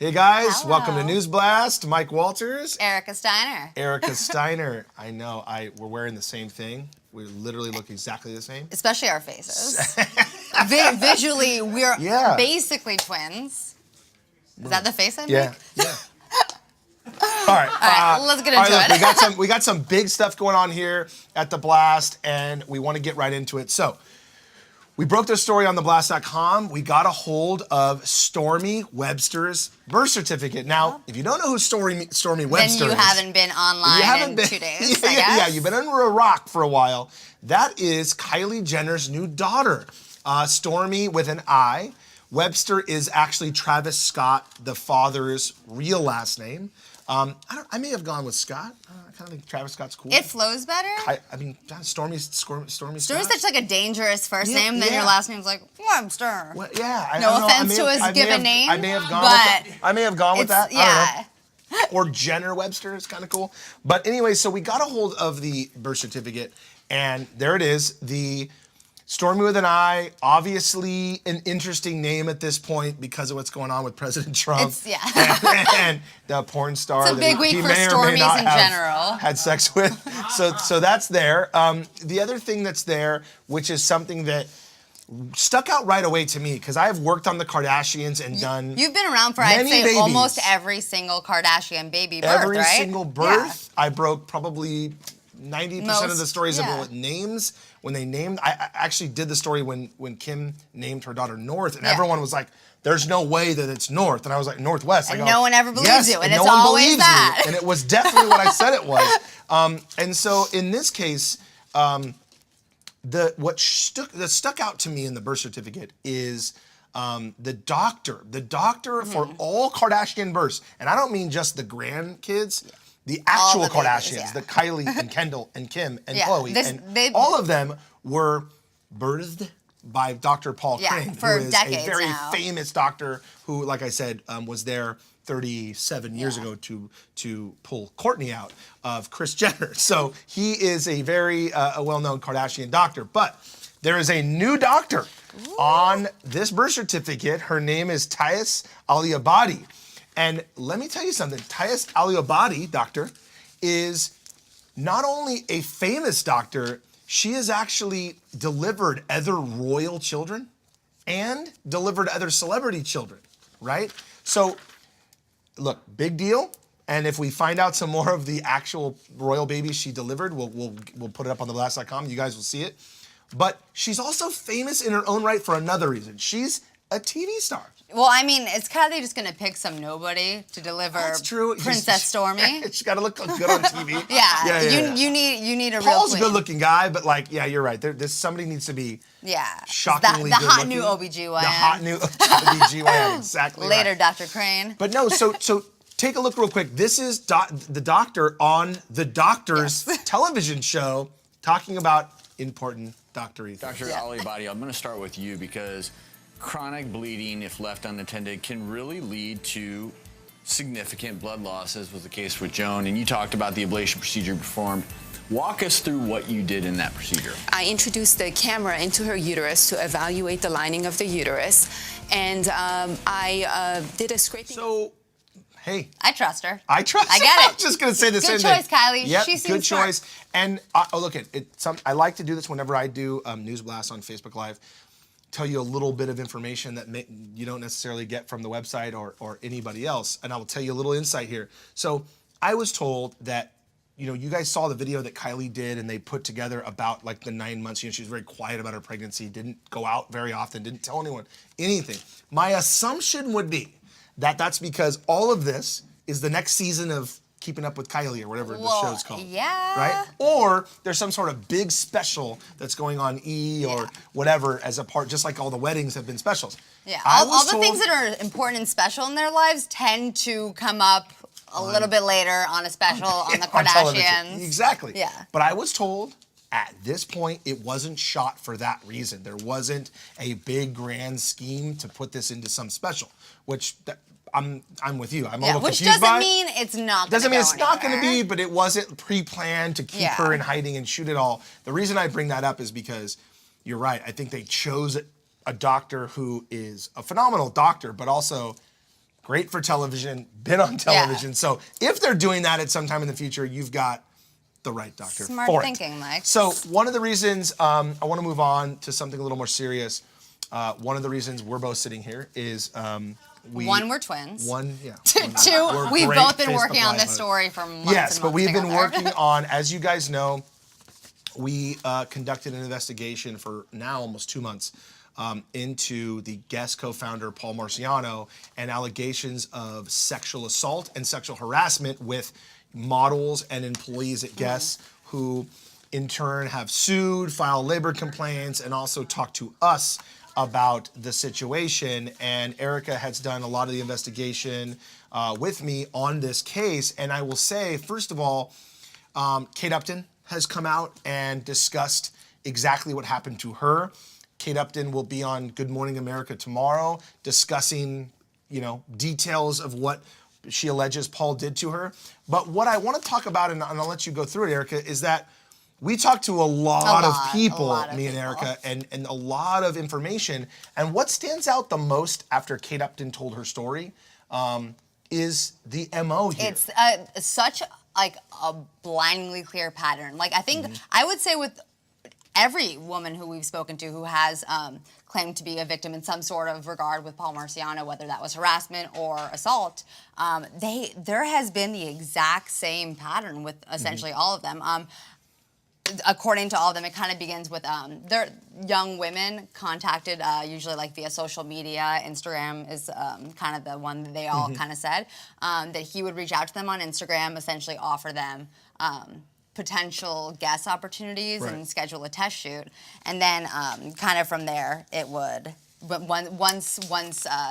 Hey guys, Hello. welcome to NewsBlast. Mike Walters. Erica Steiner. Erica Steiner. I know, we're wearing the same thing. We literally look exactly the same. Especially our faces. Visually, we're basically twins. Is that the face I make? Yeah. All right, let's get into it. Look, we got some big stuff going on here at The Blast, and we want to get right into it. So, we broke this story on theblast.com. We got a hold of Stormi Webster's birth certificate. Now, if you don't know who Stormi Webster is, then you haven't been online in 2 days, I guess. Yeah, you've been under a rock for a while. That is Kylie Jenner's new daughter, Stormi with an I. Webster is actually Travis Scott, the father's real last name. I may have gone with Scott. I kind of think Travis Scott's cool. It flows better. Stormi's Stormi's such like a dangerous first name. Then your last name's like Webster. Well, yeah. No offense to his given name. I may have gone with that. Yeah. I don't know. Or Jenner Webster is kind of cool. But anyway, so we got a hold of the birth certificate, and there it is. The Stormi with an I, obviously an interesting name at this point because of what's going on with President Trump. And the porn star it's a big that week he for may or may Stormies not in have general. had sex with. So that's there. The other thing that's there, which is something that stuck out right away to me, because I have worked on the Kardashians and done You've been around for, I'd say, babies. Almost every single Kardashian baby birth, Every right? single birth. Yeah. I broke probably 90% of the stories about names. When they named, I actually did the story when Kim named her daughter North, and everyone was like, there's no way that it's North. And I was like, Northwest. And no one ever believes you, and it's no one always believes that. You. And it was definitely what I said it was. And so in this case, what stuck out to me in the birth certificate is the doctor for all Kardashian births. And I don't mean just the grandkids. The actual Kardashians, the Kylie and Kendall and Kim and Khloe, all of them were birthed by Dr. Paul Crane, who is a very famous doctor who, like I said, was there 37 years ago to pull Kourtney out of Kris Jenner. So he is a very well-known Kardashian doctor. But there is a new doctor on this birth certificate. Her name is Tayess Aliabadi. And let me tell you something, Tayess Aliabadi, doctor, is not only a famous doctor, she has actually delivered other royal children and delivered other celebrity children, right? So, look, big deal. And if we find out some more of the actual royal babies she delivered, we'll put it up on theblast.com. You guys will see it. But she's also famous in her own right for another reason. She's a TV star. Well, I mean, is Kylie just going to pick some nobody to deliver Princess Stormi? She's got to look good on TV. You need a real Paul's queen. a good-looking guy, but you're right. There's somebody needs to be shockingly the hot good-looking. new OBGYN. The hot new OBGYN, exactly Later, right. Dr. Crane. But no, so take a look real quick. This is the doctor on the doctor's television show talking about important doctory things. Dr. Aliabadi, I'm going to start with you because chronic bleeding, if left unattended, can really lead to significant blood loss, as was the case with Joan. And you talked about the ablation procedure you performed. Walk us through what you did in that procedure. I introduced the camera into her uterus to evaluate the lining of the uterus, and I did a scraping. So, hey. I trust her. I get it. I was just going to say the same thing. Good choice, Kylie. Yep, she seems good choice. smart. And look, I like to do this whenever I do NewsBlast on Facebook Live. Tell you a little bit of information that you don't necessarily get from the website or anybody else, and I will tell you a little insight here. So I was told that, you guys saw the video that Kylie did, and they put together about the 9 months. She was very quiet about her pregnancy, didn't go out very often, didn't tell anyone anything. My assumption would be that that's because all of this is the next season of Keeping Up with Kylie or whatever the show's called. Yeah. Right? Or there's some sort of big special that's going on or whatever as a part, just like all the weddings have been specials. Yeah. All the things that are important and special in their lives tend to come up a little bit later on a special on the Kardashians. Exactly. Yeah. But I was told at this point it wasn't shot for that reason. There wasn't a big grand scheme to put this into some special, which I'm with you. I'm a little which confused by doesn't mean it's not. Doesn't mean it's not going to be, but it wasn't pre-planned to keep her in hiding and shoot it all. The reason I bring that up is because you're right. I think they chose a doctor who is a phenomenal doctor, but also great for television, been on television. So if they're doing that at some time in the future, you've got the right doctor Smart for thinking, it. Mike. So one of the reasons I want to move on to something a little more serious. One of the reasons we're both sitting here is we're twins. Two, we've both been Facebook working on Live this story for months. Yes, and but months we've been together. working on, as you guys know, we conducted an investigation for now almost 2 months into the Guess co-founder Paul Marciano and allegations of sexual assault and sexual harassment with models and employees at Guess who in turn have sued, filed labor complaints, and also talked to us about the situation. And Erica has done a lot of the investigation with me on this case. And I will say, first of all, Kate Upton has come out and discussed exactly what happened to her. Kate Upton will be on Good Morning America tomorrow discussing, details of what she alleges Paul did to her. But what I want to talk about, and I'll let you go through it, Erica, is that we talked to a lot of people, me and Erica, and a lot of information. And what stands out the most after Kate Upton told her story is the MO here. It's such a blindingly clear pattern. I think I would say with every woman who we've spoken to who has claimed to be a victim in some sort of regard with Paul Marciano, whether that was harassment or assault, there has been the exact same pattern with essentially all of them. According to all of them, it kind of begins with they're young women contacted, usually via social media. Instagram is kind of the one that they all kind of said, that he would reach out to them on Instagram, essentially offer them potential guest opportunities and schedule a test shoot. And then kind of from there, it would... But once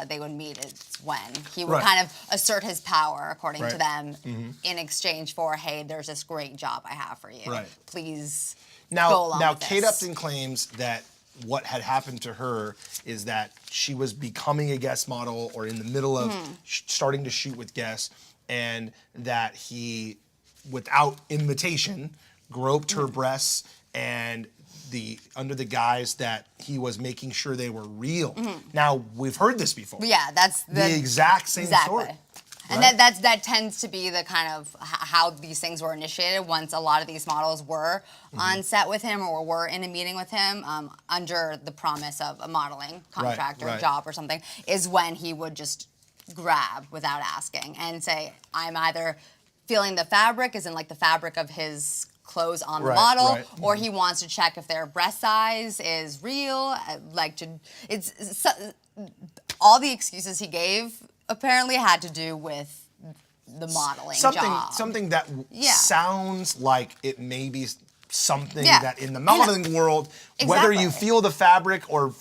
they would meet, it's when he would kind of assert his power, according to them, in exchange for, hey, there's this great job I have for you. Please go along with this. Kate Upton claims that what had happened to her is that she was becoming a guest model or in the middle of starting to shoot with guests, and that he, without invitation, groped her breasts and under the guise that he was making sure they were real. Now, we've heard this before. Yeah, that's the exact same story. And that tends to be the kind of how these things were initiated once a lot of these models were on set with him or were in a meeting with him under the promise of a modeling contract or a job or something, is when he would just grab without asking and say, I'm either feeling the fabric, as in the fabric of his clothes on the model, or he wants to check if their breast size is real. All the excuses he gave apparently had to do with the modeling job. Something that sounds like it may be something that in the modeling world, whether you feel the fabric or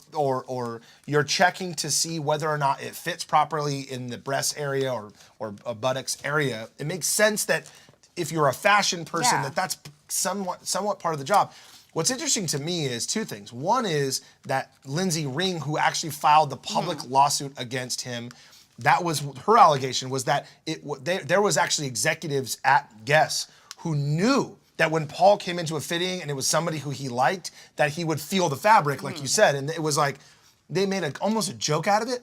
you're checking to see whether or not it fits properly in the breast area or a buttocks area, it makes sense that if you're a fashion person, that's somewhat part of the job. What's interesting to me is two things. One is that Lindsay Ring, who actually filed the public lawsuit against him, that was her allegation, was that there was actually executives at Guess who knew that when Paul came into a fitting and it was somebody who he liked, that he would feel the fabric, like you said. And it was they made almost a joke out of it.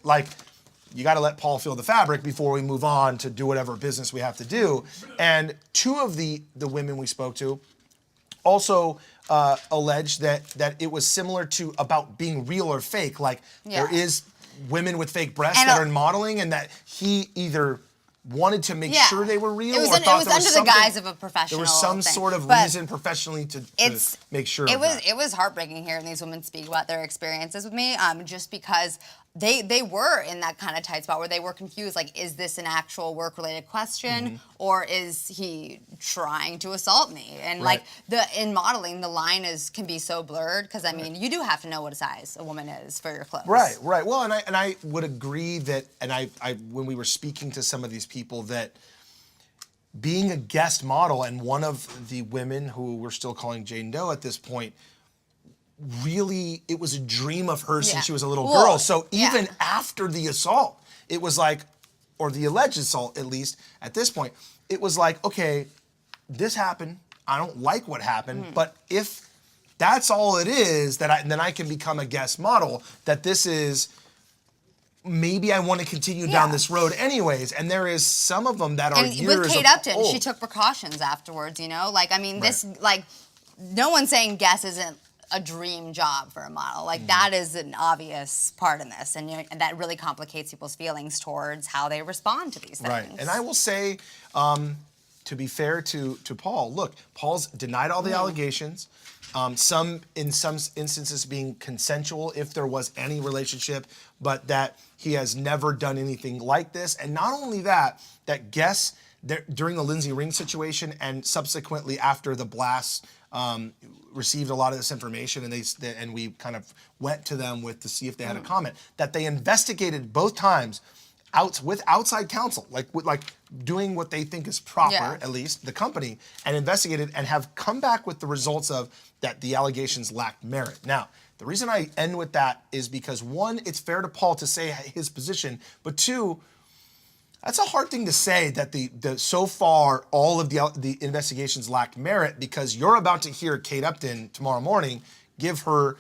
You got to let Paul feel the fabric before we move on to do whatever business we have to do. And two of the women we spoke to also alleged that it was similar to about being real or fake. There is women with fake breasts that are in modeling, and that he either wanted to make sure they were real, or thought there was under something, the guise of a professional. There was some sort of reason professionally to make sure. It was heartbreaking hearing these women speak about their experiences with me, just because they were in that kind of tight spot where they were confused. Is this an actual work-related question, or is he trying to assault me? And in modeling, the line can be so blurred because you do have to know what a size a woman is for your clothes. Right. Well, and I would agree that, and I when we were speaking to some of these people, that being a guest model, and one of the women who we're still calling Jane Doe at this point, really, it was a dream of hers since she was a little girl. So even after the assault, it was or the alleged assault, at least at this point, it was okay, this happened. I don't like what happened, but if that's all it is, then I can become a guest model. That this is maybe I want to continue down this road anyways. And there is some of them that are and years with Kate old. Upton, she took precautions afterwards, you know? Like, I mean, this, like, no one's saying Guess isn't a dream job for a model. Like, that is an obvious part in this. And that really complicates people's feelings towards how they respond to these things. Right. And I will say, to be fair to Paul, look, Paul's denied all the allegations. In some instances being consensual if there was any relationship, but that he has never done anything like this. And not only that, that Guess during the Lindsay Ring situation and subsequently after the blast received a lot of this information, and we kind of went to them to see if they had a comment, that they investigated both times with outside counsel, like doing what they think is proper, at least the company, and investigated and have come back with the results of that the allegations lacked merit. Now, the reason I end with that is because one, it's fair to Paul to say his position, but two, that's a hard thing to say that so far all of the investigations lacked merit, because you're about to hear Kate Upton tomorrow morning give her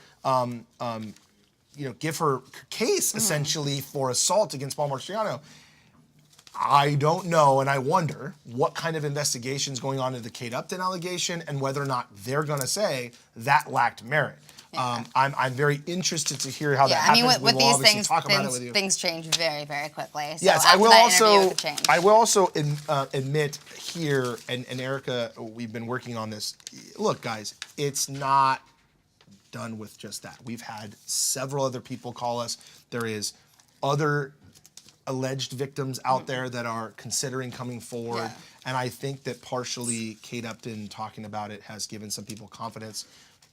give her case essentially for assault against Paul Margera. I don't know, and I wonder what kind of investigation's going on in the Kate Upton allegation and whether or not they're going to say that lacked merit. Yeah. I'm very interested to hear how that happens. I mean, with these things, things change very, very quickly. So yes, I will also admit here, and Erica, we've been working on this. Look, guys, it's not done with just that. We've had several other people call us. There is other alleged victims out there that are considering coming forward. And I think that partially Kate Upton talking about it has given some people confidence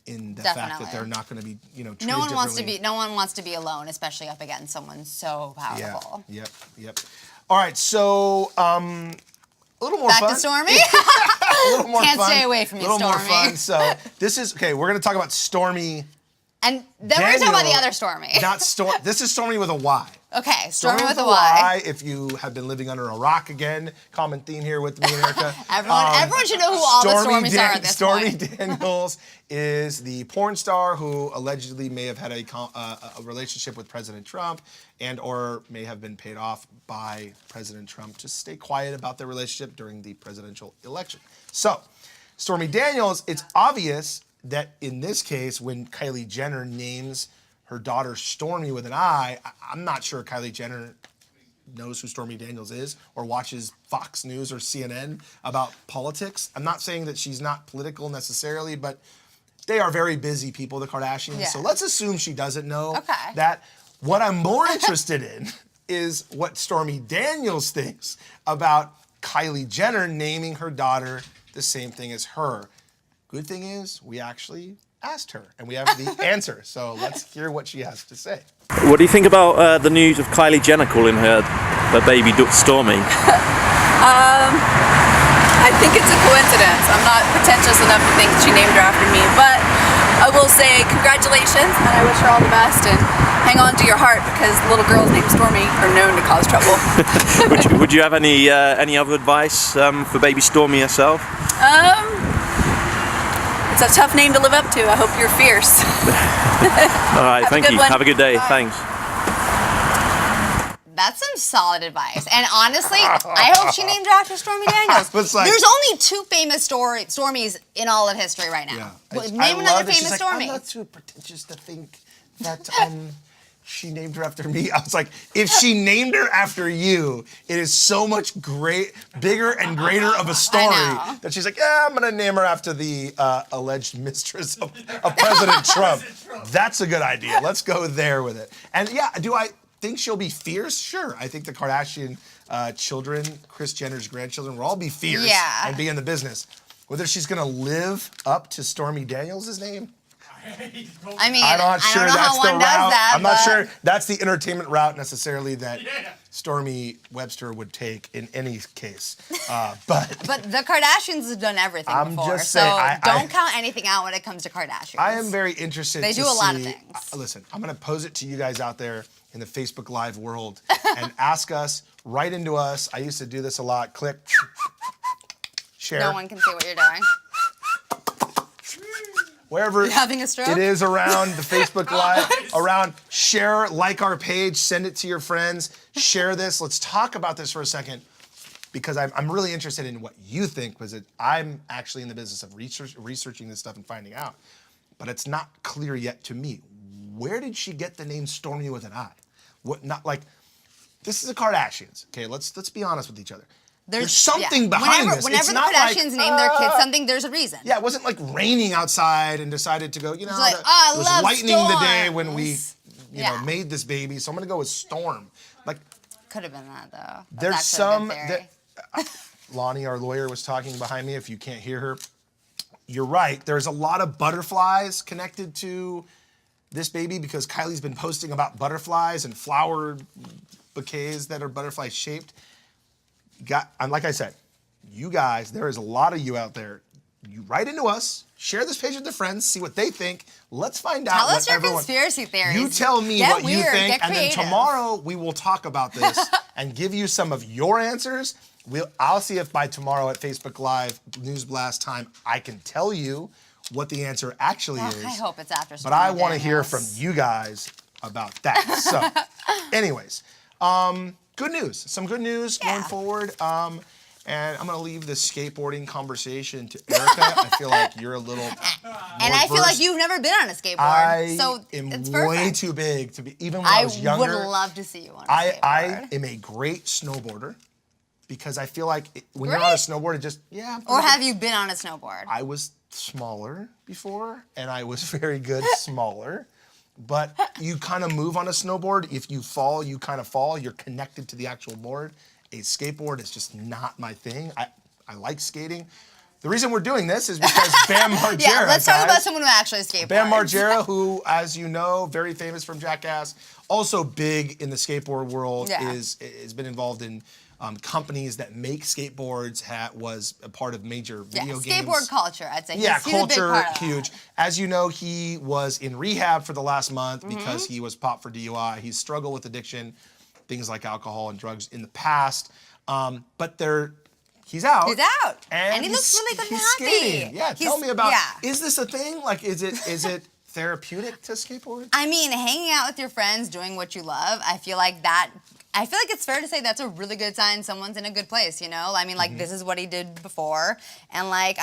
in the fact that they're not going to be, treated no one differently. No one wants to be alone, especially up against someone so powerful. Yep. All right, so a little more fun. Back to Stormy? A little more Can't fun. stay away from you, Stormy. A little Stormy. more fun. So this is, okay, we're going to talk about Stormy And then we're going to talk about the other Stormy. This is Stormy with a Y. Okay, Stormy with a Y. If you have been living under a rock again, common theme here with me and Erica. Everyone should know who all the Stormys are at this Stormy point. Daniels is the porn star who allegedly may have had a relationship with President Trump or may have been paid off by President Trump to stay quiet about their relationship during the presidential election. So, Stormy Daniels, it's obvious that in this case, when Kylie Jenner names her daughter Stormy with an I, I'm not sure Kylie Jenner knows who Stormy Daniels is or watches Fox News or CNN about politics. I'm not saying that she's not political necessarily, but they are very busy people, the Kardashians. Yeah. So let's assume she doesn't know that. What I'm more interested in is what Stormy Daniels thinks about Kylie Jenner naming her daughter the same thing as her. Good thing is, we actually asked her, and we have the answer. So let's hear what she has to say. What do you think about the news of Kylie Jenner calling her baby Stormy? I think it's a coincidence. I'm not pretentious enough to think she named her after me, but I will say congratulations, and I wish her all the best, and hang on to your heart, because little girls named Stormy are known to cause trouble. would you have any other advice for baby Stormy herself? It's a tough name to live up to. I hope you're fierce. All right, thank you. Have a good day. Bye. Thanks. That's some solid advice. And honestly, I hope she named her after Stormy Daniels. There's only two famous Stormys in all of history right now. Yeah. Name another famous Stormy. I'm not too pretentious to think that she named her after me. I was like, if she named her after you, it is so much bigger and greater of a story that she's like, yeah, I'm gonna name her after the alleged mistress of President Trump. That's a good idea. Let's go there with it. And yeah, do I think she'll be fierce? Sure. I think the Kardashian children, Kris Jenner's grandchildren, will all be fierce and be in the business. Whether she's gonna live up to Stormy Daniels' name, I mean, I'm not sure that's the route. I'm not sure that's the entertainment route necessarily that Stormi Webster would take in any case. But the Kardashians have done everything before. Just saying, so don't count anything out when it comes to Kardashians. I am very interested. They do a lot of things. Listen, I'm going to pose it to you guys out there in the Facebook Live world and ask us, write into us. I used to do this a lot. Click, share. No one can see what you're doing. wherever having a stroke? it is around the Facebook Live, around share, like our page, send it to your friends, share this. Let's talk about this for a second because I'm really interested in what you think because I'm actually in the business of researching this stuff and finding out. But it's not clear yet to me. Where did she get the name Stormy with an I? What not like this is the Kardashians. Okay, let's be honest with each other. There's something behind this. Whenever the Kardashians name their kids, there's a reason. Yeah, it wasn't like raining outside and decided to go, you know, like, it was lightning storms. the day when we, you know, made this baby. So I'm gonna go with Storm. Like, could have been that though. There's some. Lonnie, our lawyer, was talking behind me. If you can't hear her, you're right. There's a lot of butterflies connected to this baby because Kylie's been posting about butterflies and flower bouquets that are butterfly shaped. And like I said, you guys, there is a lot of you out there. You write into us, share this page with your friends, see what they think. Let's find out what everyone... conspiracy theories. You tell me what you think, and then tomorrow we will talk about this and give you some of your answers. I'll see if by tomorrow at Facebook Live, NewsBlast time, I can tell you what the answer actually is. I hope it's after. But I want to hear from you guys about that. So, anyways, good news. Some good news going forward. And I'm going to leave the skateboarding conversation to Erica. I feel like you're a little And I feel like you've never been on a skateboard. So it's perfect. Way too big to be, even when I was younger. I would love to see you on a skateboard. I am a great snowboarder because I feel like when you're on a snowboard, it just, Or have you been on a snowboard? I was smaller before, and I was very good smaller. But you kind of move on a snowboard. If you fall, you kind of fall. You're connected to the actual board. A skateboard is just not my thing. I like skating. The reason we're doing this is because Bam Margera. Let's talk about someone who actually skateboards. Bam Margera, who, as you know, very famous from Jackass, also big in the skateboard world, has been involved in companies that make skateboards. Was a part of major video games. Skateboard culture, I'd say. Yeah, he's culture, a big part of huge. As you know, he was in rehab for the last month because he was popped for DUI. He's struggled with addiction, things like alcohol and drugs in the past. But he's out. He's out. And he looks really good and happy. Skating. Yeah, tell me about, is this a thing? Like, is it therapeutic to skateboard? I mean, hanging out with your friends, doing what you love, I feel like it's fair to say that's a really good sign someone's in a good place, you know? I mean, like, this is what he did before, and, like,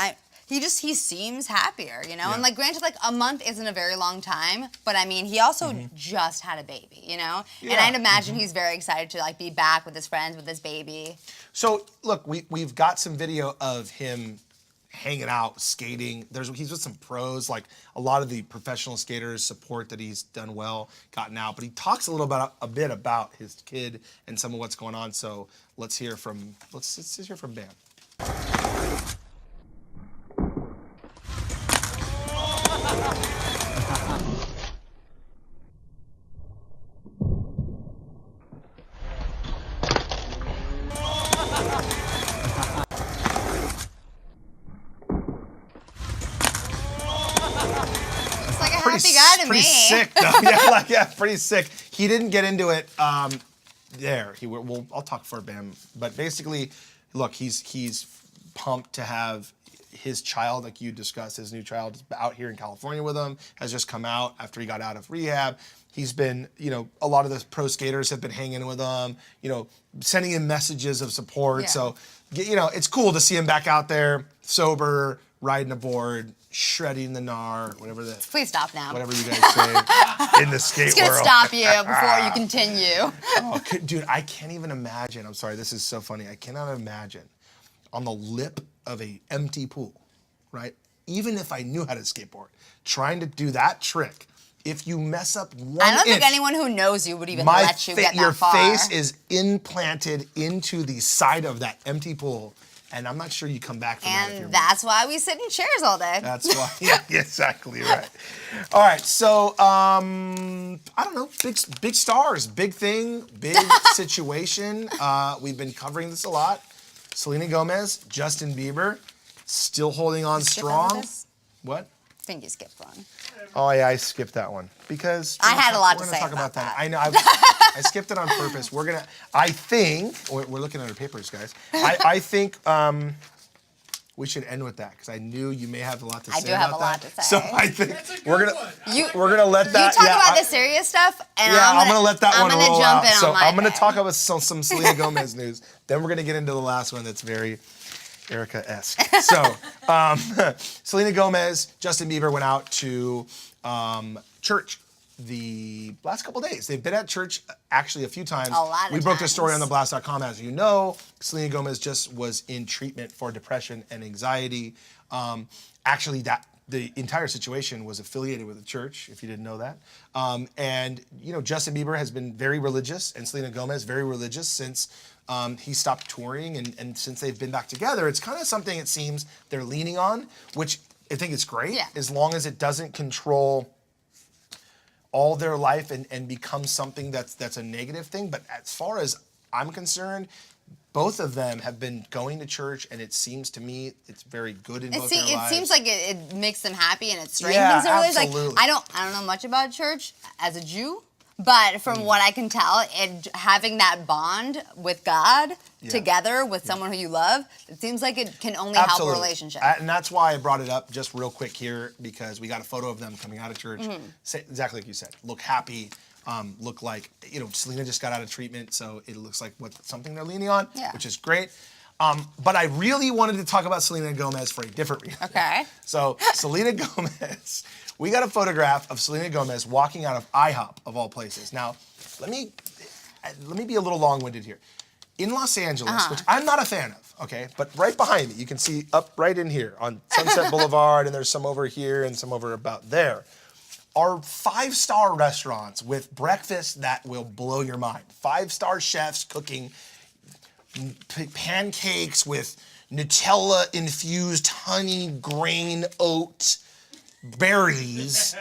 he seems happier, you know? And, like, granted, like, a month isn't a very long time, but, I mean, he also just had a baby, you know? Yeah. And I'd imagine he's very excited to, like, be back with his friends, with his baby. So, look, we've got some video of him hanging out, skating. He's with some pros, like a lot of the professional skaters support that he's done well, gotten out. But he talks a bit about his kid and some of what's going on. So let's hear from Bam. Pretty sick, though. Pretty sick. He didn't get into it there. I'll talk for Bam. But basically, look, he's pumped to have his child, like you discussed, his new child is out here in California with him, has just come out after he got out of rehab. He's been, a lot of the pro skaters have been hanging with him, sending him messages of support. Yeah. So, it's cool to see him back out there, sober, riding a board, shredding the gnar, whatever that. Please stop now. Whatever you guys say in the skate world. It's gonna stop you before you continue. Oh, dude, I can't even imagine. I'm sorry, this is so funny. I cannot imagine on the lip of a empty pool, right? Even if I knew how to skateboard, trying to do that trick. If you mess up 1 inch, I don't think anyone who knows you would even let you get that far. Your face is implanted into the side of that empty pool. And I'm not sure you come back from that. And that's why we sit in chairs all day. That's why. Yeah, exactly right. All right, so I don't know, big stars, big thing, big situation. We've been covering this a lot. Selena Gomez, Justin Bieber, still holding on strong. What? I think you skipped one. Oh yeah, I skipped that one because I had a lot to say about that. I know. I skipped it on purpose. I think we're looking at our papers, guys. I think we should end with that because I knew you may have a lot to say. I do have a lot that. to say. So I think we're gonna let You that. talk about the serious stuff, and I'm gonna let that one roll jump out. in So on my I'm gonna thing. talk about some Selena Gomez news. Then we're gonna get into the last one that's very Erica-esque. So Selena Gomez, Justin Bieber went out to church the last couple days. They've been at church actually a few times. A lot of We broke the story on times. theblast.com. As you know, Selena Gomez just was in treatment for depression and anxiety. Actually, the entire situation was affiliated with the church, if you didn't know that. And, Justin Bieber has been very religious, and Selena Gomez very religious since he stopped touring and since they've been back together. It's kind of something it seems they're leaning on, which I think is great, as long as it doesn't control all their life and become something that's a negative thing. But as far as I'm concerned, both of them have been going to church, and it seems to me it's very good in both their lives. It seems like it makes them happy and it strengthens their relationship. Absolutely. Like, I don't know much about church as a Jew, but from what I can tell, having that bond with God together with someone who you love, it seems like it can only help a relationship. And that's why I brought it up just real quick here, because we got a photo of them coming out of church. Say, exactly like you said, look happy. Look like, Selena just got out of treatment, so it looks like something they're leaning on, which is great. But I really wanted to talk about Selena Gomez for a different reason. Okay. So Selena Gomez, we got a photograph of Selena Gomez walking out of IHOP, of all places. Now, let me be a little long-winded here. In Los Angeles, which I'm not a fan of, okay, but right behind me, you can see up right in here on Sunset Boulevard, and there's some over here and some over about there, are 5-star restaurants with breakfast that will blow your mind. 5-star chefs cooking pancakes with Nutella-infused honey, grain, oat, berries,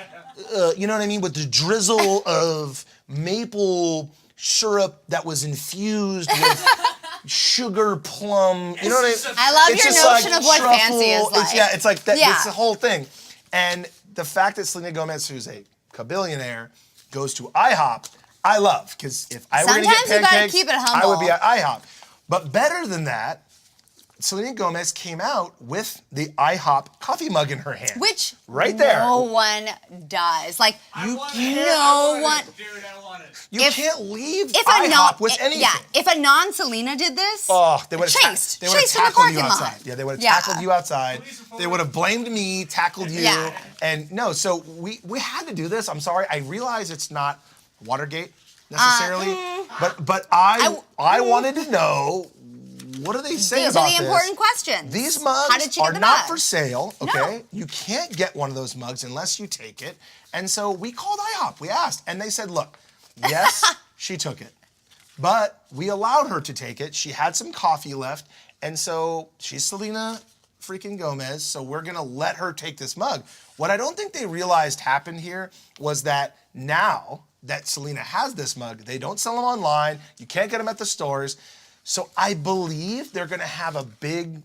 you know what I mean, with the drizzle of maple syrup that was infused with sugar plum, you know what I mean? I love It's your just notion like of what truffle. fancy is like. It's like that. It's the whole thing. And the fact that Selena Gomez, who's a kabillionaire, goes to IHOP, I love, because if I were going to get Sometimes you gotta pancakes, keep it I would be humble. at IHOP. But better than that, Selena Gomez came out with the IHOP coffee mug in her hand. Which right there. no one does. Like, You no one. Dude, I want it. You if- can't leave If IHOP with anything. Yeah, if a non-Selena did this, They would have chased in the tackled you parking lot. outside. Yeah, they would have tackled you outside. They would have blamed me, tackled you. Yeah. And no, so we had to do this. I'm sorry. I realize it's not Watergate necessarily, but I wanted to know, what do they say these about are the this? important questions. These How mugs did you are get the not mug? for sale, okay? No. You can't get one of those mugs unless you take it. And so we called IHOP, we asked, and they said, look, yes, she took it, but we allowed her to take it. She had some coffee left, and so she's Selena freaking Gomez, so we're gonna let her take this mug. What I don't think they realized happened here was that now that Selena has this mug, they don't sell them online, you can't get them at the stores, so I believe they're gonna have a big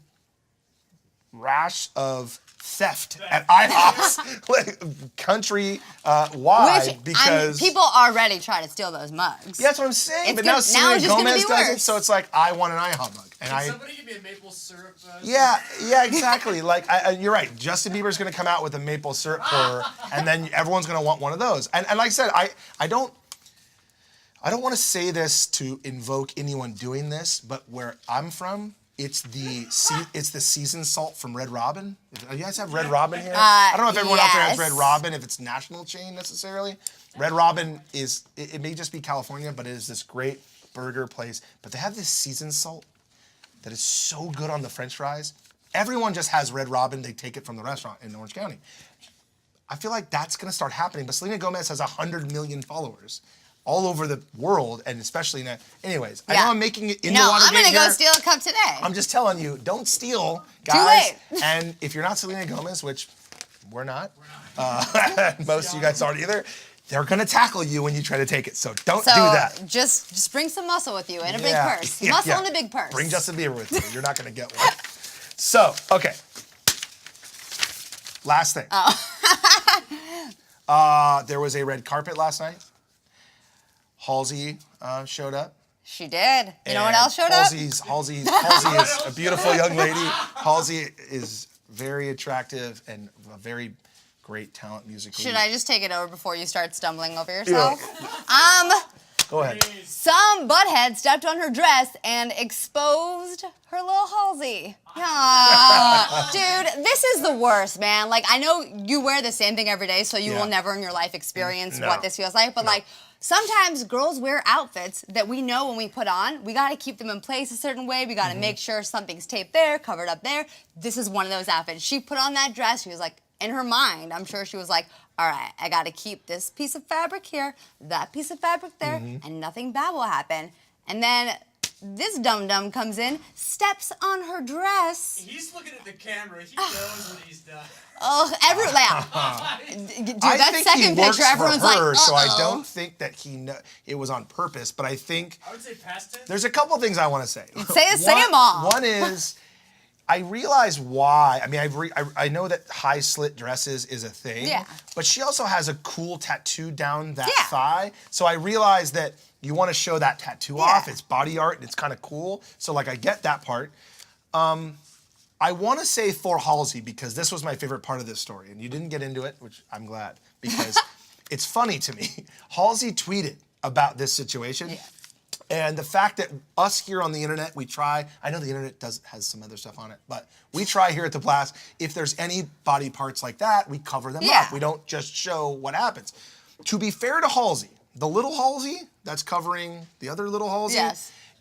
rash of theft at IHOP's country wide, because people already try to steal those mugs. yeah, that's what I'm saying. It's But gonna- now now Selena it's just gonna Gomez be does it, worse. so it's like I want an IHOP mug, and Can somebody give me a maple syrup? yeah, exactly. Like you're right. Justin Bieber's gonna come out with a maple syrup pourer, and then everyone's gonna want one of those. And like I said, I don't want to say this to invoke anyone doing this, but where I'm from, it's the seasoned salt from Red Robin. You guys have Red Robin here? I don't know if everyone out there has yes. Red Robin, if it's national chain necessarily. Red Robin is, it may just be California, but it is this great burger place. But they have this seasoned salt that is so good on the French fries. Everyone just has Red Robin. They take it from the restaurant in Orange County. I feel like that's going to start happening. But Selena Gomez has 100 million followers all over the world, and especially now. Anyways, I know I'm making it into No, Watergate I'm gonna here. go steal a cup today. I'm just telling you, don't steal, guys. late. And if you're not Selena Gomez, which we're not, most of you guys aren't either, they're gonna tackle you when you try to take it. So don't do that. Just bring some muscle with you and a big Yeah, purse. yeah, Muscle yeah. and a big purse. Bring Justin Bieber with you. You're not gonna get one. So, okay. Last thing. There was a red carpet last night. Halsey showed up. She did. You know what And else showed Halsey is a beautiful young lady. Halsey is very attractive and a very great talent musically. Should I just take it over before you start stumbling over yourself? Go ahead. Some butthead stepped on her dress and exposed her little Halsey. Dude, this is the worst, man. Like, I know you wear the same thing every day, so you will never in your life experience what this feels like, but like, sometimes girls wear outfits that we know when we put on, we gotta keep them in place a certain way. We gotta make sure something's taped there, covered up there. This is one of those outfits. She put on that dress, she was like, in her mind, I'm sure she was like, all right, I gotta keep this piece of fabric here, that piece of fabric there, and nothing bad will happen. And then this dum-dum comes in, steps on her dress. He's looking at the camera. He knows what he's done. Oh, dude, I that think second he works picture, everyone's for her, like, so I don't think that it was on purpose. But I think I would say past tense. there's a couple things I want to say. Say them all. One is, I realize why. I mean, I know that high slit dresses is a thing. Yeah. But she also has a cool tattoo down that thigh. So I realize that you want to show that tattoo off. It's body art and it's kind of cool. So like I get that part. I want to say for Halsey, because this was my favorite part of this story, and you didn't get into it, which I'm glad, because it's funny to me. Halsey tweeted about this situation. Yeah. And the fact that us here on the internet, we try, I know the internet has some other stuff on it, but we try here at The Blast, if there's any body parts like that, we cover them up. We don't just show what happens. To be fair to Halsey, the little Halsey that's covering the other little Halsey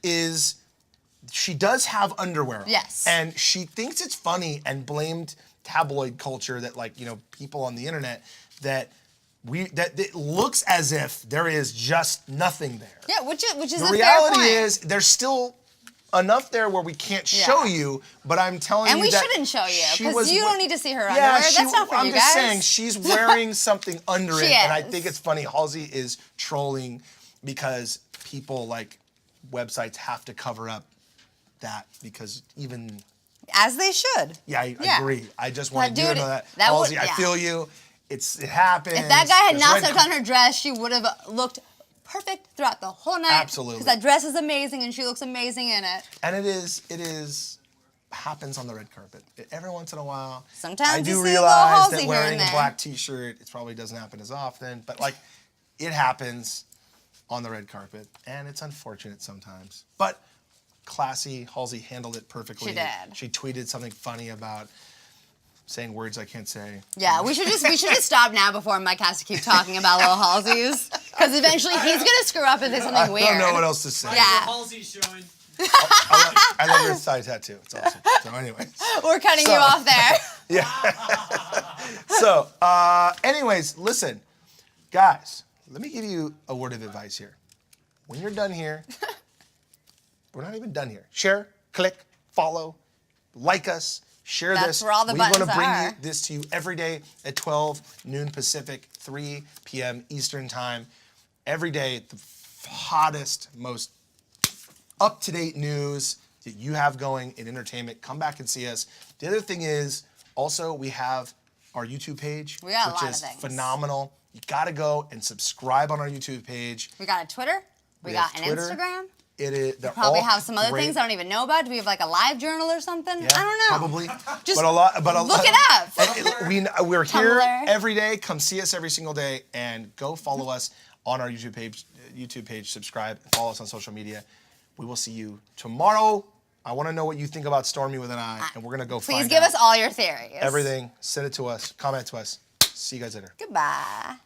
is, she does have underwear on. Yes. And she thinks it's funny and blamed tabloid culture that, like, you know, people on the internet that it looks as if there is just nothing there. Yeah, which is the a reality fair point. is there's still enough there where we can't show you, but I'm telling you that and we shouldn't show you, because you don't need to see her underwear. That's not for I'm you just guys. saying she's wearing something under it, and I is. think it's funny. Halsey is trolling because people, like, websites have to cover up that, because even... As they should. Yeah, I agree. I just want you to know that. That Halsey, would- I feel you. It happens. If that guy had There's not red stepped on her dress, she would have looked perfect throughout the whole night. Absolutely. Because that dress is amazing and she looks amazing in it. And it is happens on the red carpet. Every once in a while. Sometimes I you do see a realize little Halsey that here wearing and a there. black t-shirt, it probably doesn't happen as often, but like it happens on the red carpet, and it's unfortunate sometimes. But classy, Halsey handled it perfectly. She did. She tweeted something funny about saying words I can't say. Yeah, we should just stop now before Mike has to keep talking about little Halseys, because eventually he's gonna screw up and say something weird. I don't know what else to say. Yeah. Halsey's showing. I love your thigh tattoo. It's awesome. So anyways. We're cutting you off there. So, anyways, listen. Guys, let me give you a word of advice here. When you're done here, we're not even done here. Share, click, follow, like us, share this. That's where all the We buttons want to bring are. this to you every day at 12 noon Pacific, 3 p.m. Eastern Time. Every day, the hottest, most up-to-date news that you have going in entertainment. Come back and see us. The other thing is, also, we have our YouTube page, We got a which lot is of things. phenomenal. You gotta go and subscribe on our YouTube page. We got a Twitter. We got an Twitter. Instagram. It is. They're Probably all have some other great. things I don't even know about. Do we have like a live journal or something? Yeah, I don't know. Probably. Just but a lot. look it up. And we're here Tumblr. every day. Come see us every single day, and go follow us on our YouTube page. Subscribe. Follow us on social media. We will see you tomorrow. I want to know what you think about Stormy with an I, and we're gonna go find out. Please give us all your theories. Everything. Send it to us. Comment to us. See you guys later. Goodbye.